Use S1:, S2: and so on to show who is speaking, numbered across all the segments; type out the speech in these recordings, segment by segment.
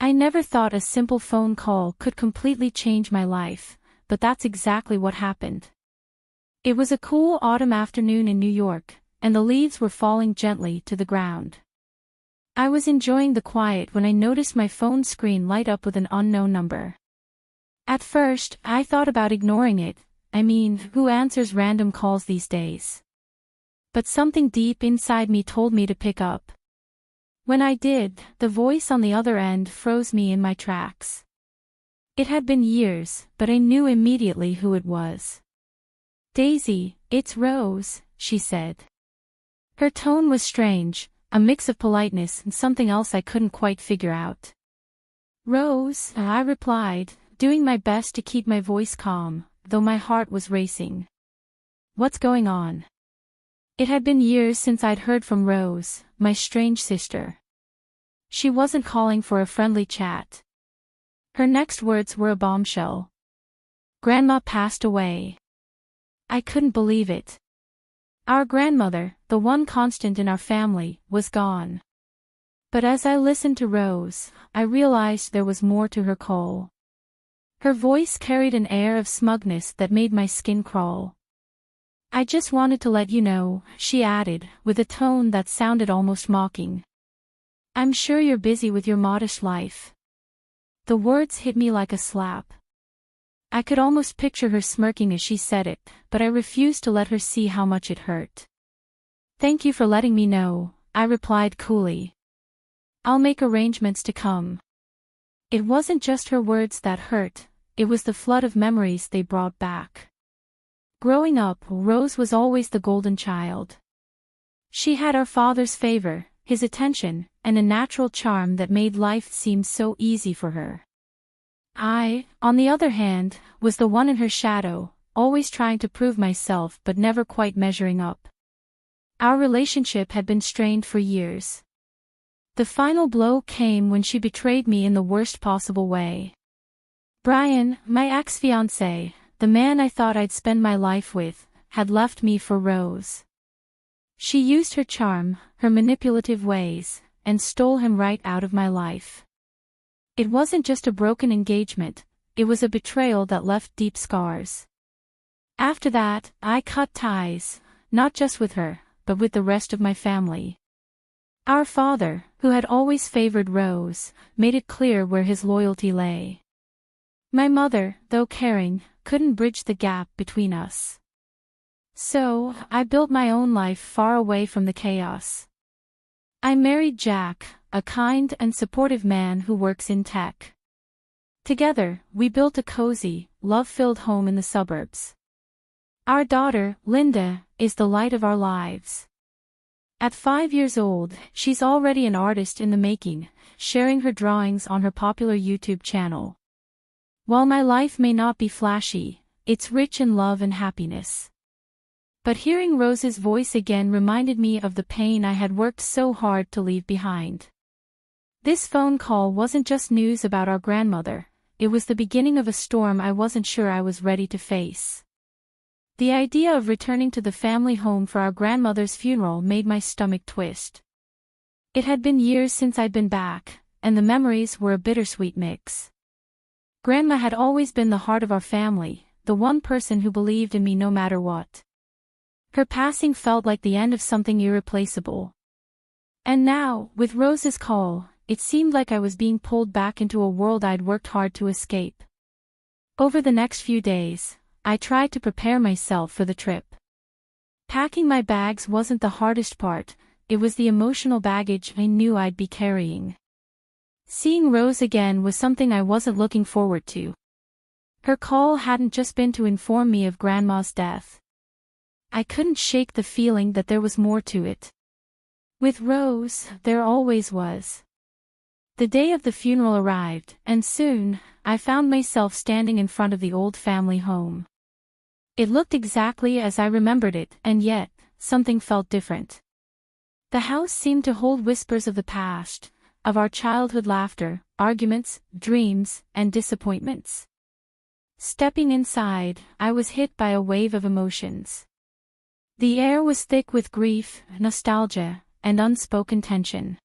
S1: I never thought a simple phone call could completely change my life, but that's exactly what happened. It was a cool autumn afternoon in New York, and the leaves were falling gently to the ground. I was enjoying the quiet when I noticed my phone screen light up with an unknown number. At first, I thought about ignoring it. I mean, who answers random calls these days? But something deep inside me told me to pick up. When I did, the voice on the other end froze me in my tracks. It had been years, but I knew immediately who it was. "Daisy, it's Rose," she said. Her tone was strange, a mix of politeness and something else I couldn't quite figure out. "Rose," I replied, doing my best to keep my voice calm, though my heart was racing. "What's going on?" It had been years since I'd heard from Rose, my strange sister. She wasn't calling for a friendly chat. Her next words were a bombshell. "Grandma passed away." I couldn't believe it. Our grandmother, the one constant in our family, was gone. But as I listened to Rose, I realized there was more to her call. Her voice carried an air of smugness that made my skin crawl. "I just wanted to let you know," she added, with a tone that sounded almost mocking. "I'm sure you're busy with your modest life." The words hit me like a slap. I could almost picture her smirking as she said it, but I refused to let her see how much it hurt. "Thank you for letting me know," I replied coolly. "I'll make arrangements to come." It wasn't just her words that hurt, it was the flood of memories they brought back. Growing up, Rose was always the golden child. She had our father's favor, his attention, and a natural charm that made life seem so easy for her. I, on the other hand, was the one in her shadow, always trying to prove myself but never quite measuring up. Our relationship had been strained for years. The final blow came when she betrayed me in the worst possible way. Brian, my ex-fiancé, the man I thought I'd spend my life with, had left me for Rose. She used her charm, her manipulative ways, and stole him right out of my life. It wasn't just a broken engagement, it was a betrayal that left deep scars. After that, I cut ties, not just with her, but with the rest of my family. Our father, who had always favored Rose, made it clear where his loyalty lay. My mother, though caring, couldn't bridge the gap between us. So, I built my own life far away from the chaos. I married Jack, a kind and supportive man who works in tech. Together, we built a cozy, love-filled home in the suburbs. Our daughter, Linda, is the light of our lives. At 5 years old, she's already an artist in the making, sharing her drawings on her popular YouTube channel. While my life may not be flashy, it's rich in love and happiness. But hearing Rose's voice again reminded me of the pain I had worked so hard to leave behind. This phone call wasn't just news about our grandmother, it was the beginning of a storm I wasn't sure I was ready to face. The idea of returning to the family home for our grandmother's funeral made my stomach twist. It had been years since I'd been back, and the memories were a bittersweet mix. Grandma had always been the heart of our family, the one person who believed in me no matter what. Her passing felt like the end of something irreplaceable. And now, with Rose's call, it seemed like I was being pulled back into a world I'd worked hard to escape. Over the next few days, I tried to prepare myself for the trip. Packing my bags wasn't the hardest part, it was the emotional baggage I knew I'd be carrying. Seeing Rose again was something I wasn't looking forward to. Her call hadn't just been to inform me of Grandma's death. I couldn't shake the feeling that there was more to it. With Rose, there always was. The day of the funeral arrived, and soon, I found myself standing in front of the old family home. It looked exactly as I remembered it, and yet, something felt different. The house seemed to hold whispers of the past, of our childhood laughter, arguments, dreams, and disappointments. Stepping inside, I was hit by a wave of emotions. The air was thick with grief, nostalgia, and unspoken tension.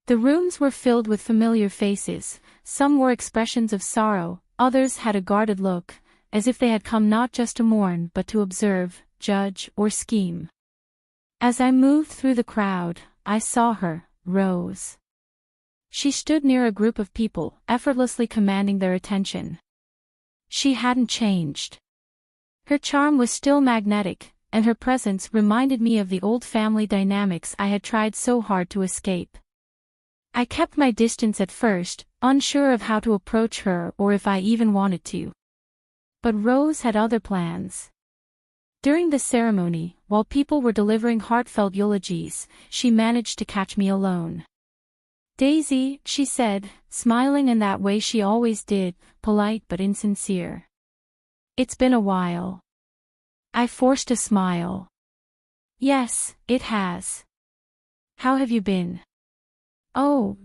S1: The rooms were filled with familiar faces, some wore expressions of sorrow, others had a guarded look, as if they had come not just to mourn but to observe, judge, or scheme. As I moved through the crowd, I saw her, Rose. She stood near a group of people, effortlessly commanding their attention. She hadn't changed. Her charm was still magnetic, and her presence reminded me of the old family dynamics I had tried so hard to escape. I kept my distance at first, unsure of how to approach her or if I even wanted to. But Rose had other plans. During the ceremony, while people were delivering heartfelt eulogies, she managed to catch me alone. "Daisy," she said, smiling in that way she always did, polite but insincere. "It's been a while." I forced a smile. "Yes, it has. How have you been?" "Oh,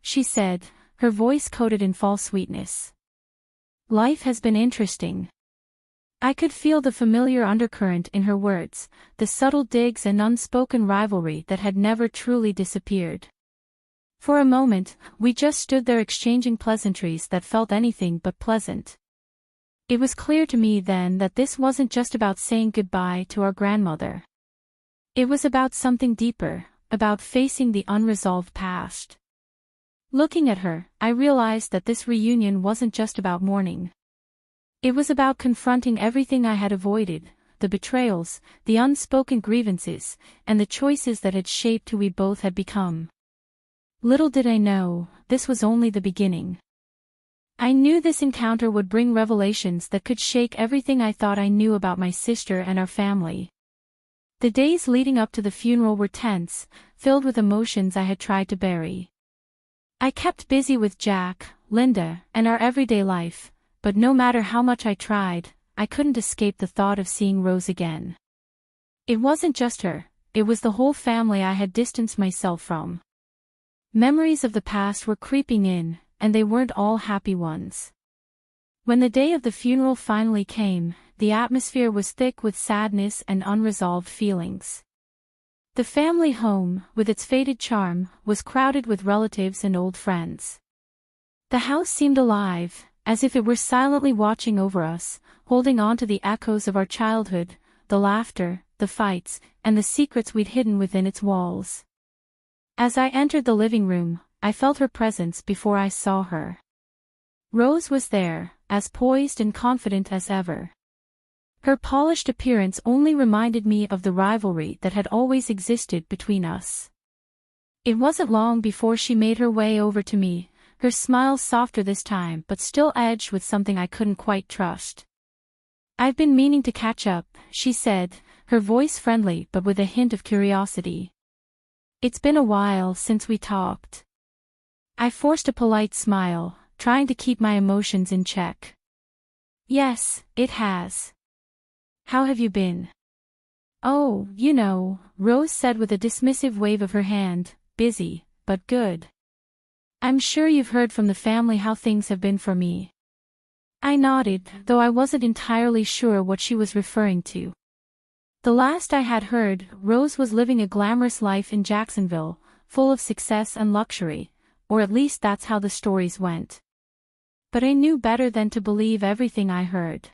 S1: she said, her voice coated in false sweetness. "Life has been interesting." I could feel the familiar undercurrent in her words, the subtle digs and unspoken rivalry that had never truly disappeared. For a moment, we just stood there exchanging pleasantries that felt anything but pleasant. It was clear to me then that this wasn't just about saying goodbye to our grandmother. It was about something deeper, about facing the unresolved past. Looking at her, I realized that this reunion wasn't just about mourning. It was about confronting everything I had avoided, the betrayals, the unspoken grievances, and the choices that had shaped who we both had become. Little did I know, this was only the beginning. I knew this encounter would bring revelations that could shake everything I thought I knew about my sister and our family. The days leading up to the funeral were tense, filled with emotions I had tried to bury. I kept busy with Jack, Linda, and our everyday life, but no matter how much I tried, I couldn't escape the thought of seeing Rose again. It wasn't just her, it was the whole family I had distanced myself from. Memories of the past were creeping in, and they weren't all happy ones. When the day of the funeral finally came, the atmosphere was thick with sadness and unresolved feelings. The family home, with its faded charm, was crowded with relatives and old friends. The house seemed alive, as if it were silently watching over us, holding on to the echoes of our childhood, the laughter, the fights, and the secrets we'd hidden within its walls. As I entered the living room, I felt her presence before I saw her. Rose was there, as poised and confident as ever. Her polished appearance only reminded me of the rivalry that had always existed between us. It wasn't long before she made her way over to me, her smile softer this time but still edged with something I couldn't quite trust. "I've been meaning to catch up," she said, her voice friendly but with a hint of curiosity. "It's been a while since we talked." I forced a polite smile, trying to keep my emotions in check. "Yes, it has. How have you been?" "Oh, Rose said with a dismissive wave of her hand, "busy, but good. I'm sure you've heard from the family how things have been for me." I nodded, though I wasn't entirely sure what she was referring to. The last I had heard, Rose was living a glamorous life in Jacksonville, full of success and luxury, or at least that's how the stories went. But I knew better than to believe everything I heard.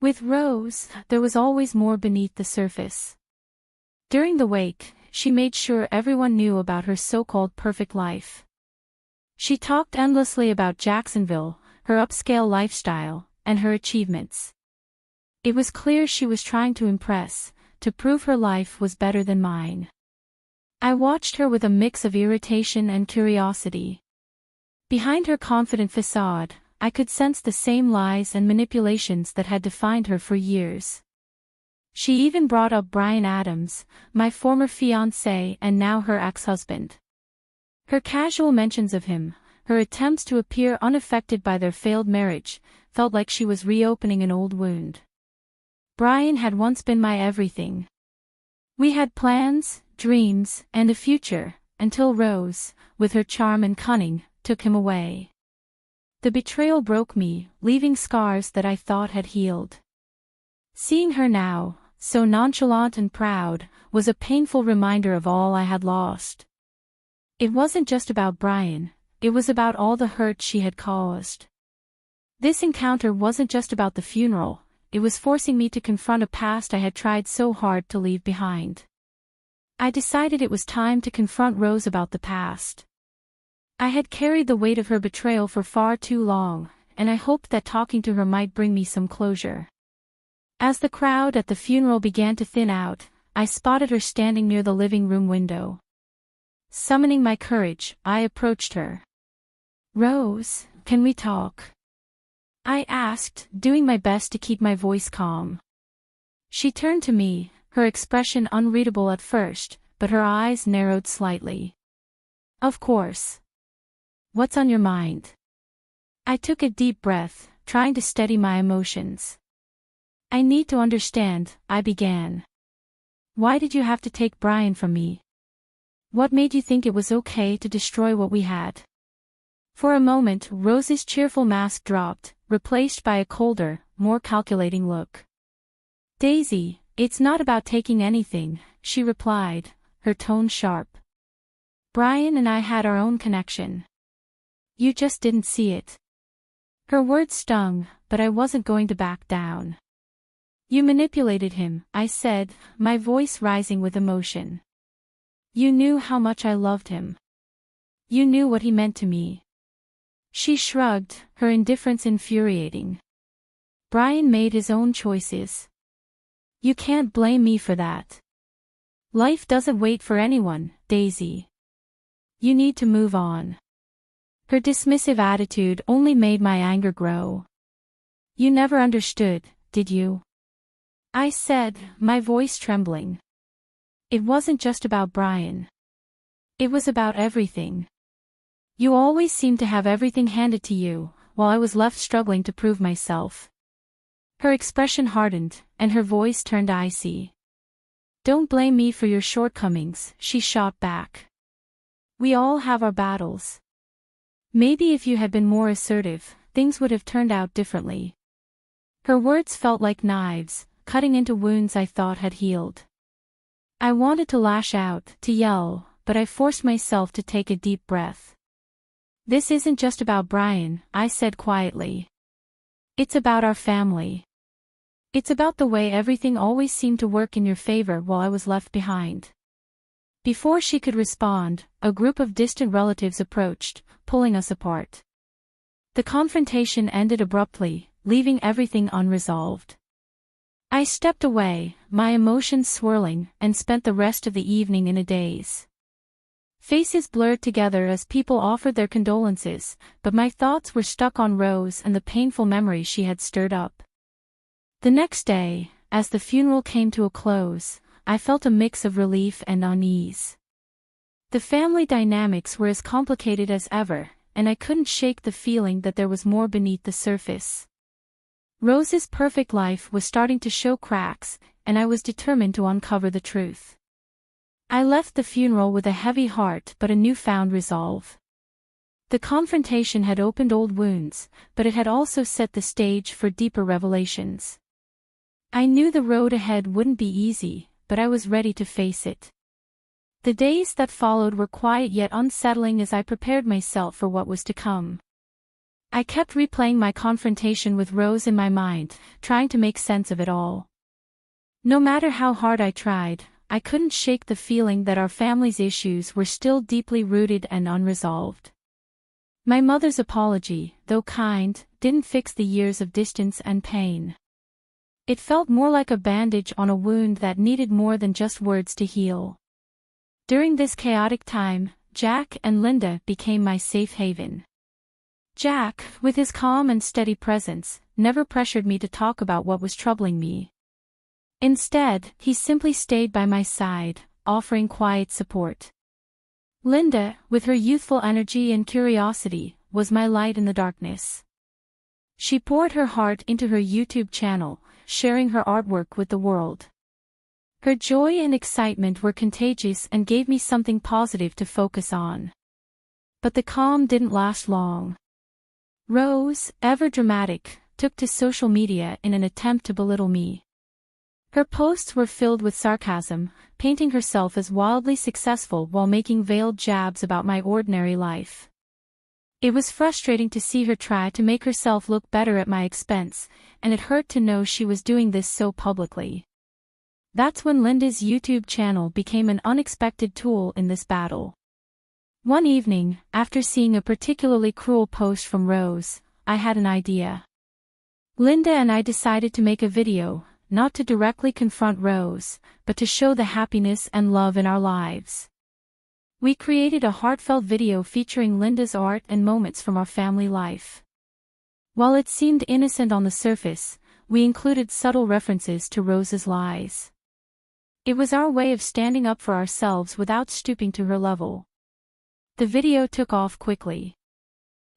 S1: With Rose, there was always more beneath the surface. During the wake, she made sure everyone knew about her so-called perfect life. She talked endlessly about Jacksonville, her upscale lifestyle, and her achievements. It was clear she was trying to impress, to prove her life was better than mine. I watched her with a mix of irritation and curiosity. Behind her confident facade, I could sense the same lies and manipulations that had defined her for years. She even brought up Brian Adams, my former fiancé and now her ex-husband. Her casual mentions of him, her attempts to appear unaffected by their failed marriage, felt like she was reopening an old wound. Brian had once been my everything. We had plans, dreams, and a future, until Rose, with her charm and cunning, took him away. The betrayal broke me, leaving scars that I thought had healed. Seeing her now, so nonchalant and proud, was a painful reminder of all I had lost. It wasn't just about Brian, it was about all the hurt she had caused. This encounter wasn't just about the funeral, it was forcing me to confront a past I had tried so hard to leave behind. I decided it was time to confront Rose about the past. I had carried the weight of her betrayal for far too long, and I hoped that talking to her might bring me some closure. As the crowd at the funeral began to thin out, I spotted her standing near the living room window. Summoning my courage, I approached her. "Rose, can we talk?" I asked, doing my best to keep my voice calm. She turned to me, her expression unreadable at first, but her eyes narrowed slightly. "Of course. What's on your mind?" I took a deep breath, trying to steady my emotions. "I need to understand," I began. "Why did you have to take Brian from me? What made you think it was okay to destroy what we had?" For a moment, Rose's cheerful mask dropped, replaced by a colder, more calculating look. "Daisy, it's not about taking anything," she replied, her tone sharp. "Brian and I had our own connection. You just didn't see it." Her words stung, but I wasn't going to back down. "You manipulated him," I said, my voice rising with emotion. "You knew how much I loved him. You knew what he meant to me." She shrugged, her indifference infuriating. "Brian made his own choices. You can't blame me for that. Life doesn't wait for anyone, Daisy. You need to move on." Her dismissive attitude only made my anger grow. "You never understood, did you?" I said, my voice trembling. "It wasn't just about Brian. It was about everything. You always seemed to have everything handed to you, while I was left struggling to prove myself." Her expression hardened, and her voice turned icy. "Don't blame me for your shortcomings," she shot back. "We all have our battles. Maybe if you had been more assertive, things would have turned out differently." Her words felt like knives, cutting into wounds I thought had healed. I wanted to lash out, to yell, but I forced myself to take a deep breath. "This isn't just about Brian," I said quietly. "It's about our family. It's about the way everything always seemed to work in your favor while I was left behind." Before she could respond, a group of distant relatives approached, pulling us apart. The confrontation ended abruptly, leaving everything unresolved. I stepped away, my emotions swirling, and spent the rest of the evening in a daze. Faces blurred together as people offered their condolences, but my thoughts were stuck on Rose and the painful memories she had stirred up. The next day, as the funeral came to a close, I felt a mix of relief and unease. The family dynamics were as complicated as ever, and I couldn't shake the feeling that there was more beneath the surface. Rose's perfect life was starting to show cracks, and I was determined to uncover the truth. I left the funeral with a heavy heart but a newfound resolve. The confrontation had opened old wounds, but it had also set the stage for deeper revelations. I knew the road ahead wouldn't be easy, but I was ready to face it. The days that followed were quiet yet unsettling as I prepared myself for what was to come. I kept replaying my confrontation with Rose in my mind, trying to make sense of it all. No matter how hard I tried, I couldn't shake the feeling that our family's issues were still deeply rooted and unresolved. My mother's apology, though kind, didn't fix the years of distance and pain. It felt more like a bandage on a wound that needed more than just words to heal. During this chaotic time, Jack and Linda became my safe haven. Jack, with his calm and steady presence, never pressured me to talk about what was troubling me. Instead, he simply stayed by my side, offering quiet support. Linda, with her youthful energy and curiosity, was my light in the darkness. She poured her heart into her YouTube channel, sharing her artwork with the world. Her joy and excitement were contagious and gave me something positive to focus on. But the calm didn't last long. Rose, ever dramatic, took to social media in an attempt to belittle me. Her posts were filled with sarcasm, painting herself as wildly successful while making veiled jabs about my ordinary life. It was frustrating to see her try to make herself look better at my expense, and it hurt to know she was doing this so publicly. That's when Linda's YouTube channel became an unexpected tool in this battle. One evening, after seeing a particularly cruel post from Rose, I had an idea. Linda and I decided to make a video, not to directly confront Rose, but to show the happiness and love in our lives. We created a heartfelt video featuring Linda's art and moments from our family life. While it seemed innocent on the surface, we included subtle references to Rose's lies. It was our way of standing up for ourselves without stooping to her level. The video took off quickly.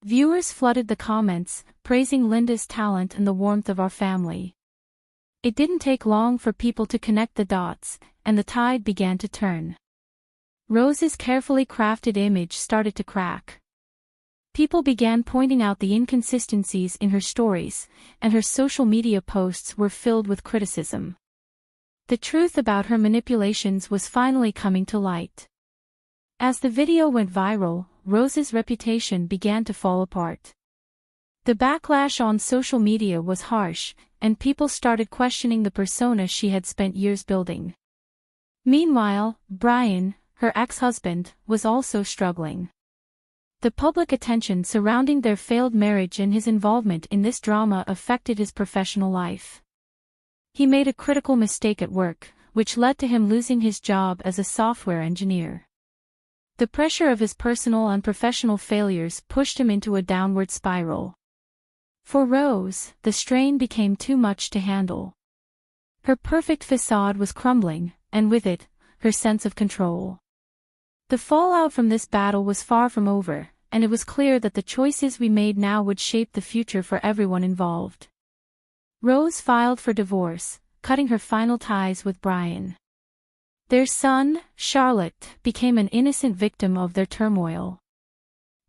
S1: Viewers flooded the comments, praising Linda's talent and the warmth of our family. It didn't take long for people to connect the dots, and the tide began to turn. Rose's carefully crafted image started to crack. People began pointing out the inconsistencies in her stories, and her social media posts were filled with criticism. The truth about her manipulations was finally coming to light. As the video went viral, Rose's reputation began to fall apart. The backlash on social media was harsh, and people started questioning the persona she had spent years building. Meanwhile, Brian, her ex-husband, was also struggling. The public attention surrounding their failed marriage and his involvement in this drama affected his professional life. He made a critical mistake at work, which led to him losing his job as a software engineer. The pressure of his personal and professional failures pushed him into a downward spiral. For Rose, the strain became too much to handle. Her perfect facade was crumbling, and with it, her sense of control. The fallout from this battle was far from over, and it was clear that the choices we made now would shape the future for everyone involved. Rose filed for divorce, cutting her final ties with Brian. Their son, Charlotte, became an innocent victim of their turmoil.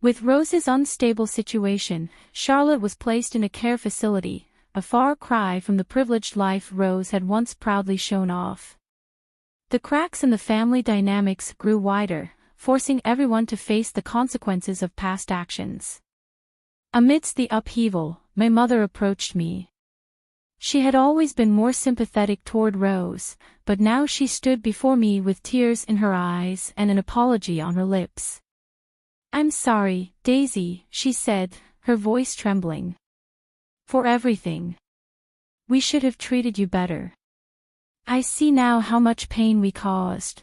S1: With Rose's unstable situation, Charlotte was placed in a care facility, a far cry from the privileged life Rose had once proudly shown off. The cracks in the family dynamics grew wider, forcing everyone to face the consequences of past actions. Amidst the upheaval, my mother approached me. She had always been more sympathetic toward Rose, but now she stood before me with tears in her eyes and an apology on her lips. "I'm sorry, Daisy," she said, her voice trembling. "For everything. We should have treated you better. I see now how much pain we caused."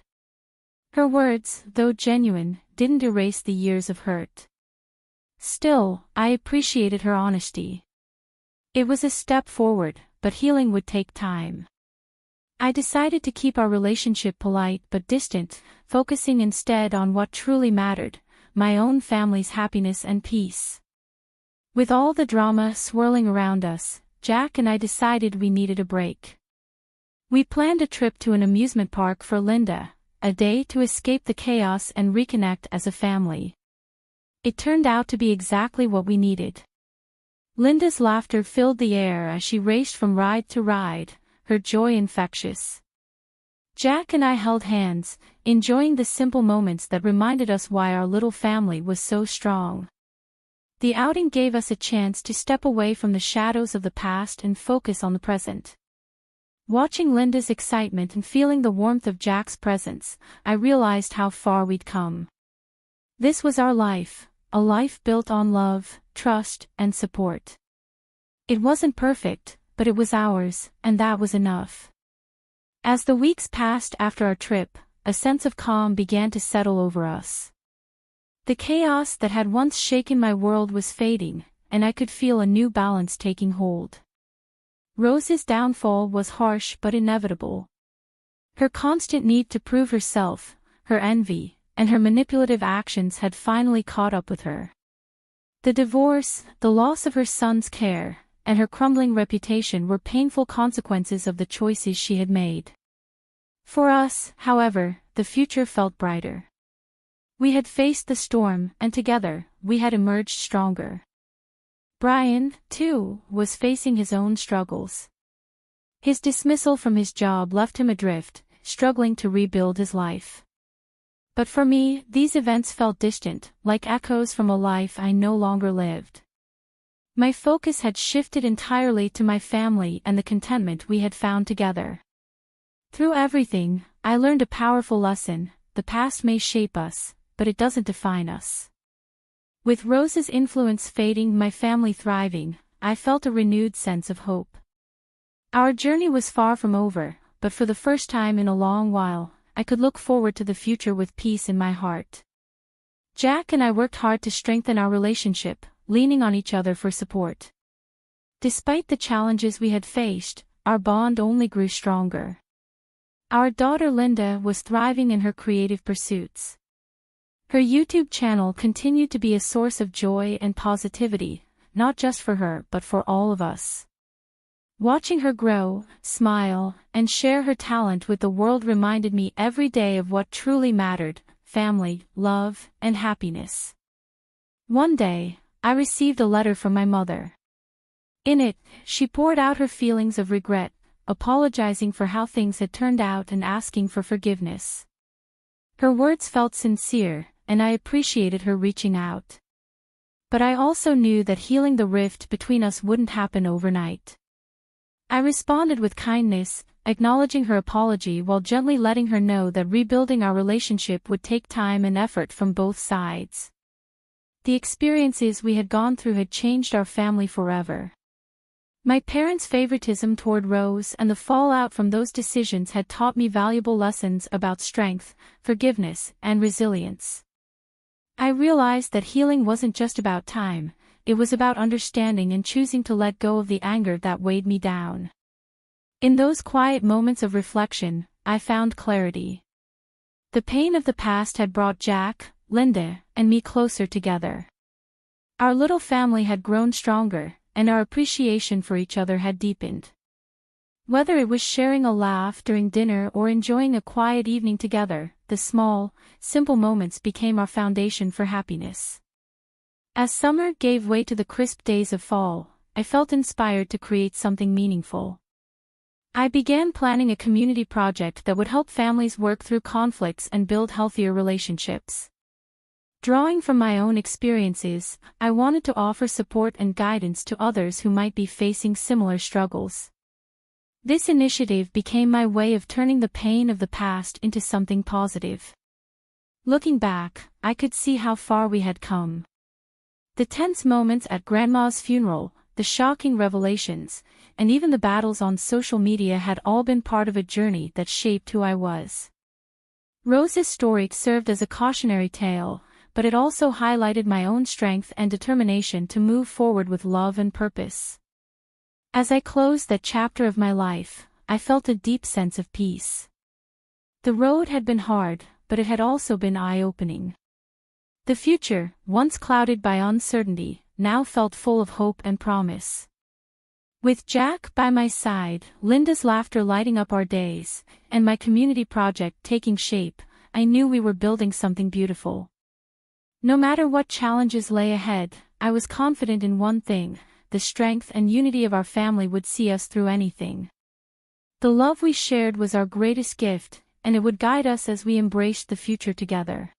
S1: Her words, though genuine, didn't erase the years of hurt. Still, I appreciated her honesty. It was a step forward, but healing would take time. I decided to keep our relationship polite but distant, focusing instead on what truly mattered, my own family's happiness and peace. With all the drama swirling around us, Jack and I decided we needed a break. We planned a trip to an amusement park for Linda, a day to escape the chaos and reconnect as a family. It turned out to be exactly what we needed. Linda's laughter filled the air as she raced from ride to ride, her joy infectious. Jack and I held hands, enjoying the simple moments that reminded us why our little family was so strong. The outing gave us a chance to step away from the shadows of the past and focus on the present. Watching Linda's excitement and feeling the warmth of Jack's presence, I realized how far we'd come. This was our life, a life built on love, trust, and support. It wasn't perfect, but it was ours, and that was enough. As the weeks passed after our trip, a sense of calm began to settle over us. The chaos that had once shaken my world was fading, and I could feel a new balance taking hold. Rose's downfall was harsh but inevitable. Her constant need to prove herself, her envy, and her manipulative actions had finally caught up with her. The divorce, the loss of her son's care, and her crumbling reputation were painful consequences of the choices she had made. For us, however, the future felt brighter. We had faced the storm, and together, we had emerged stronger. Brian, too, was facing his own struggles. His dismissal from his job left him adrift, struggling to rebuild his life. But for me, these events felt distant, like echoes from a life I no longer lived. My focus had shifted entirely to my family and the contentment we had found together. Through everything, I learned a powerful lesson: the past may shape us, but it doesn't define us. With Rose's influence fading, my family thriving, I felt a renewed sense of hope. Our journey was far from over, but for the first time in a long while, I could look forward to the future with peace in my heart. Jack and I worked hard to strengthen our relationship, leaning on each other for support. Despite the challenges we had faced, our bond only grew stronger. Our daughter Linda was thriving in her creative pursuits. Her YouTube channel continued to be a source of joy and positivity, not just for her but for all of us. Watching her grow, smile, and share her talent with the world reminded me every day of what truly mattered: family, love, and happiness. One day, I received a letter from my mother. In it, she poured out her feelings of regret, apologizing for how things had turned out and asking for forgiveness. Her words felt sincere, and I appreciated her reaching out. But I also knew that healing the rift between us wouldn't happen overnight. I responded with kindness, acknowledging her apology while gently letting her know that rebuilding our relationship would take time and effort from both sides. The experiences we had gone through had changed our family forever. My parents' favoritism toward Rose and the fallout from those decisions had taught me valuable lessons about strength, forgiveness, and resilience. I realized that healing wasn't just about time, it was about understanding and choosing to let go of the anger that weighed me down. In those quiet moments of reflection, I found clarity. The pain of the past had brought Jack, Linda, and me closer together. Our little family had grown stronger, and our appreciation for each other had deepened. Whether it was sharing a laugh during dinner or enjoying a quiet evening together, the small, simple moments became our foundation for happiness. As summer gave way to the crisp days of fall, I felt inspired to create something meaningful. I began planning a community project that would help families work through conflicts and build healthier relationships. Drawing from my own experiences, I wanted to offer support and guidance to others who might be facing similar struggles. This initiative became my way of turning the pain of the past into something positive. Looking back, I could see how far we had come. The tense moments at Grandma's funeral, the shocking revelations, and even the battles on social media had all been part of a journey that shaped who I was. Rose's story served as a cautionary tale, but it also highlighted my own strength and determination to move forward with love and purpose. As I closed that chapter of my life, I felt a deep sense of peace. The road had been hard, but it had also been eye-opening. The future, once clouded by uncertainty, now felt full of hope and promise. With Jack by my side, Linda's laughter lighting up our days, and my community project taking shape, I knew we were building something beautiful. No matter what challenges lay ahead, I was confident in one thing: the strength and unity of our family would see us through anything. The love we shared was our greatest gift, and it would guide us as we embraced the future together.